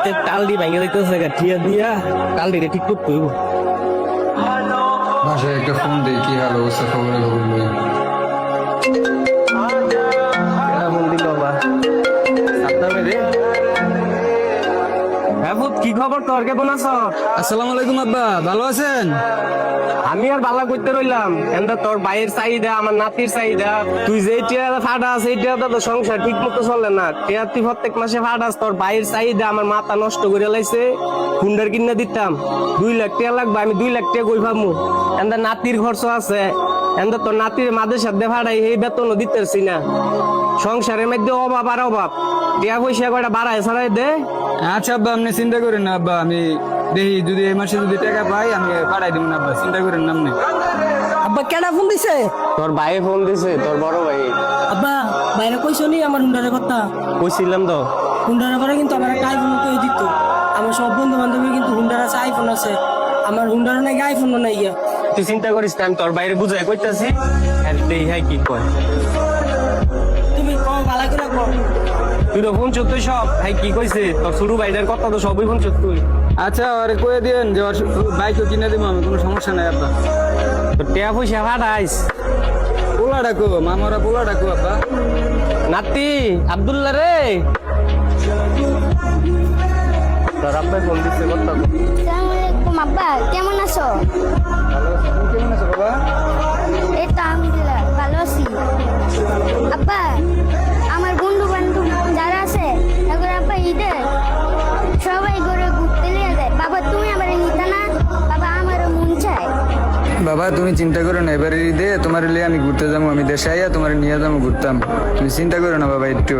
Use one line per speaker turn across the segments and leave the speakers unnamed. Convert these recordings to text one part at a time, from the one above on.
হাতের টালডি ভেঙে যাইতেছে টিয়া দিয়া টালডিরে ঠিক করতে হইব।
বাসায় একটা ফোন দিই, কি হাল অবস্থা, খবর লই।
কেমন দিল বাবা সাবধানে রে। হ্যাঁ ভূত, কি খবর তোর? কেমন আছো?
আসসালামু আলাইকুম আব্বা, ভালো আছেন?
আমি আর বালা করতে রইলাম, এন্দা তোর ভাইয়ের চাহিদা আমার নাতির চাহিদা। তুই যে টিয়া ফাটাস এই টিয়াটা তো সংসার ঠিক মতো চলে না। টিয়া তুই প্রত্যেক মাসে ফাটাস, তোর ভাইয়ের চাহিদা আমার মাথা নষ্ট করে লাইছে। হুন্ডার কিনে দিতাম 2 লাখ টাকা লাগবে, আমি 2 লাখ টাকা কই পাবো? এন্দা নাতির খরচ আছে, এন্দা তোর নাতির মাদের সাথে ফাটাই এই বেতনও দিতেছি না। সংসারের মধ্যে অভাব আর অভাব, টিয়া পয়সা কয়টা বাড়ায় ছাড়াই দে।
আচ্ছা আব্বা, আপনি চিন্তা করেন না আব্বা, আমি দেখি যদি এই মাসে যদি টাকা পাই আমি পাঠাই দিব না আব্বা, চিন্তা করেন না আপনি।
আব্বা কেডা ফোন দিছে?
তোর ভাই ফোন দিছে, তোর বড় ভাই।
আব্বা বাইরে কইছো নি আমার হুন্ডারের কথা?
কইছিলাম তো।
হুন্ডারের পরে কিন্তু আমার একটা আইফোন কই দিত। আমার সব বন্ধু বান্ধবী কিন্তু হুন্ডার আছে, আইফোন আছে। আমার হুন্ডারও নাই, আইফোনও নাই গিয়া।
তুই চিন্তা করিস না, আমি তোর বাইরে বুঝাই কইতাছি। আর দেই হ্যাঁ কি কয়।
তুমি কও ভালো করে কও।
তুই তো ফোন চুত সব হ্যাঁ কি কইছে তোর শুরু ভাইটার কথা তো সবই ফোন চুত তুই।
আচ্ছা আরে কয়ে দিয়েন যে বাইকও কিনে দিব আমি, কোনো সমস্যা নাই আব্বা।
তোর টিয়া পয়সা ফাটাইস।
পোলা ডাকো মামারা, পোলা ডাকো আব্বা।
নাতি আব্দুল্লাহ রে, তোর আব্বাই ফোন দিচ্ছে কথা।
আসসালামু আলাইকুম আব্বা, কেমন আছো?
কেমন আছো বাবা?
এই তো আলহামদুলিল্লাহ ভালো আছি। আব্বা আমার বন্ধু বান্ধব যারা আছে এখন আব্বা ঈদে সবাই ঘুরে ঘুরতে নিয়ে যায়। বাবা তুমি আমার নিতা না? বাবা আমারও মন চায়।
বাবা তুমি চিন্তা করো না, এবারে ঈদে তোমার লিয়ে আমি ঘুরতে যাবো, আমি দেশে আইয়া তোমার নিয়ে যাবো ঘুরতাম। তুমি চিন্তা করো না বাবা, একটু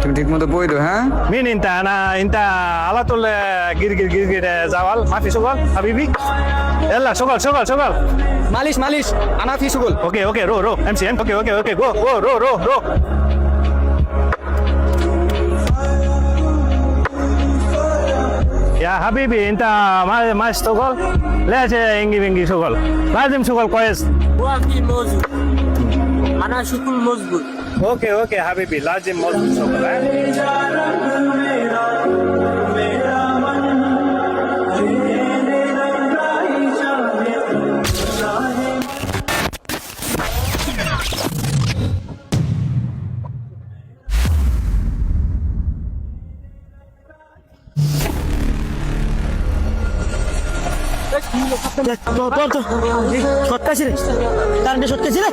তুমি ঠিক মতো পড়ো হ্যাঁ।
Min inta ala tul gir zawal mafi sugal habibi. Yalla sugal.
মালিশ আনা ফি সুগল।
Okay ro MCM. Okay go ro. Ya habibi inta mas sugal. Leje ingi sugal. Lazim sugal koyes.
ওয়াকি মজবুত আনা শুকুল মজবুত।
Okay habibi lazim mozbut sugal.
Short কাছে রে, কারেন্টে short কাছে রে।